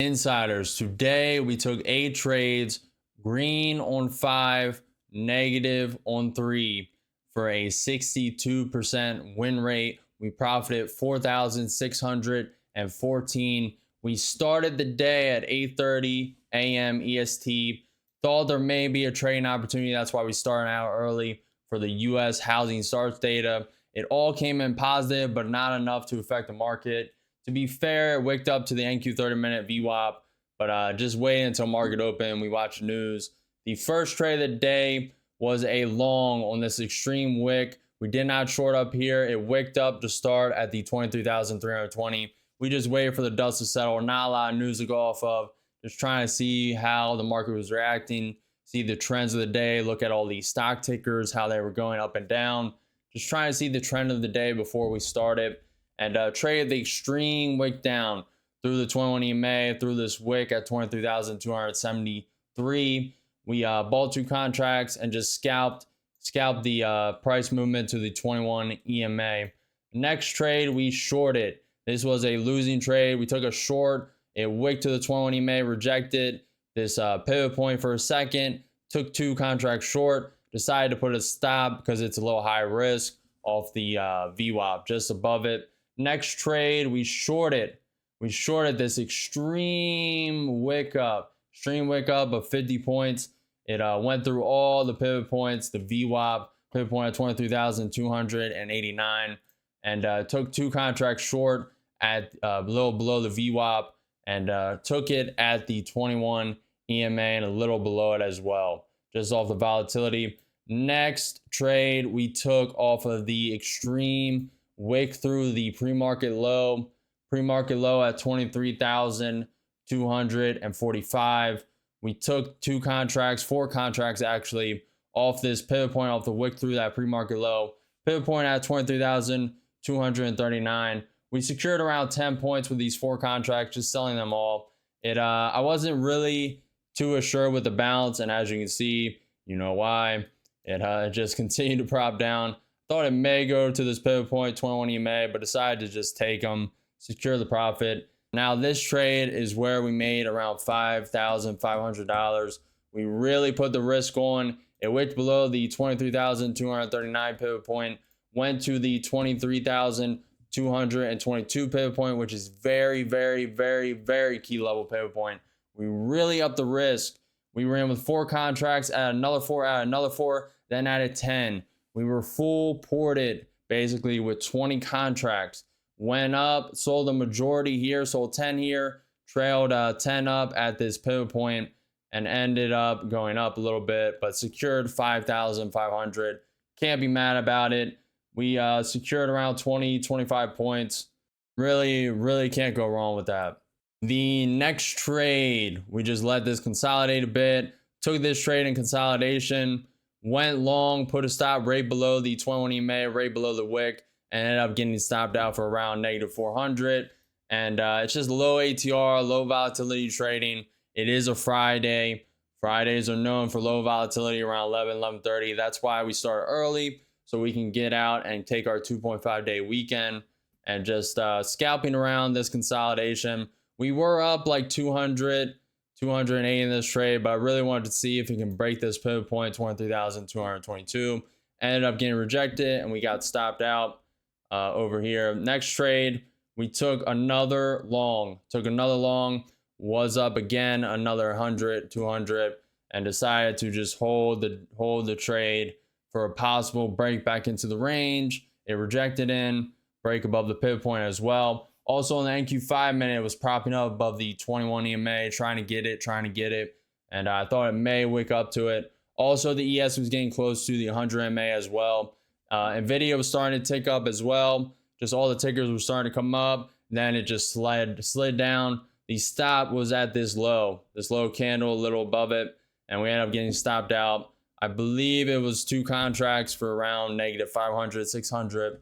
Insiders, today we took 8 trades, green on 5, negative on 3 for a 62% win rate. We profited 4,614. We started the day at 8:30 a.m. EST. Thought there may be a trading opportunity. That's why we started out early for the U.S. housing starts data. It all came in positive, but not enough to affect the market. To be fair, it wicked up to the NQ 30-minute VWAP, but just waiting until market open. We watched the news. The first trade of the day was a long on this extreme wick. We did not short up here. It wicked up to start at the 23,320. We just waited for the dust to settle. Not a lot of news to go off of. Just trying to see how the market was reacting, see the trends of the day, look at all these stock tickers, how they were going up and down. Just trying to see the trend of the day before we started. And traded the extreme wick down through the 21 EMA, through this wick at 23,273. We bought 2 contracts and just scalped the price movement to the 21 EMA. Next trade, we shorted. This was a losing trade. We took a short. It wicked to the 21 EMA, rejected this pivot point for a second, took 2 contracts short, decided to put a stop because it's a little high risk off the VWAP just above it. Next trade, we shorted this extreme wick up of 50 points. It went through all the pivot points, the VWAP pivot point at 23,289, and took 2 contracts short at a little below the VWAP, and took it at the 21 EMA and a little below it as well, just off the volatility. Next trade we took off of the extreme wick through the pre-market low at 23,245. We took 4 contracts actually, off this pivot point, off the wick through that pre-market low. Pivot point at 23,239. We secured around 10 points with these 4 contracts, just selling them all. I wasn't really too assured with the balance, and as you can see, you know why. It just continued to prop down. Thought it may go to this pivot point, 21 EMA, but decided to just take them, secure the profit. Now this trade is where we made around $5,500. We really put the risk on. It wicked below the 23,239 pivot point, went to the 23,222 pivot point, which is very, very, very, very key level pivot point. We really upped the risk. We ran with 4 contracts, added another 4, then added 10. We were full ported basically with 20 contracts. Went up, sold the majority here, sold 10 here, trailed 10 up at this pivot point, and ended up going up a little bit, but secured 5,500. Can't be mad about it. We secured around 25 points. Really can't go wrong with that. The next trade, we just let this consolidate a bit. Took this trade in consolidation. Went long, put a stop right below the 21 EMA, right below the wick, and ended up getting stopped out for around -400. And it's just low ATR, low volatility trading. It is a Friday. Fridays are known for low volatility around 11:30. That's why we start early, so we can get out and take our 2.5-day weekend and just scalping around this consolidation. We were up like 280 in this trade, but I really wanted to see if we can break this pivot point, 23,222. Ended up getting rejected, and we got stopped out over here. Next trade, we took another long. Was up again another 100, 200, and decided to just hold the trade for a possible break back into the range. It rejected in, break above the pivot point as well. Also, in the NQ 5-minute, it was propping up above the 21 EMA, trying to get it, and I thought it may wick up to it. Also, the ES was getting close to the 100 MA as well. NVIDIA was starting to tick up as well. Just all the tickers were starting to come up. Then it just slid down. The stop was at this low candle, a little above it, and we ended up getting stopped out. I believe it was 2 contracts for around -500, 600.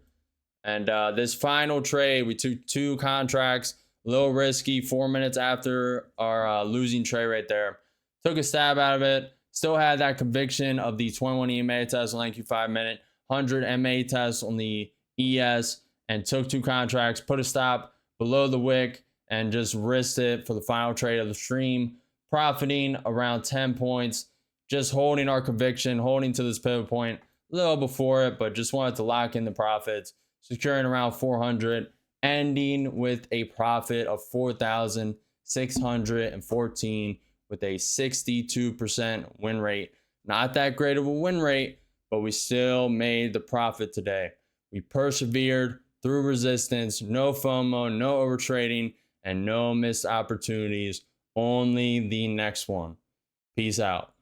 And this final trade, we took 2 contracts, a little risky, 4 minutes after our losing trade right there. Took a stab out of it. Still had that conviction of the 21 EMA test on NQ 5-minute, 100 MA test on the ES, and took 2 contracts, put a stop below the wick, and just risked it for the final trade of the stream, profiting around 10 points, just holding our conviction, holding to this pivot point a little before it, but just wanted to lock in the profits, securing around 400, ending with a profit of 4,614 with a 62% win rate. Not that great of a win rate, but we still made the profit today. We persevered through resistance, no FOMO, no overtrading, and no missed opportunities. Only the next one. Peace out.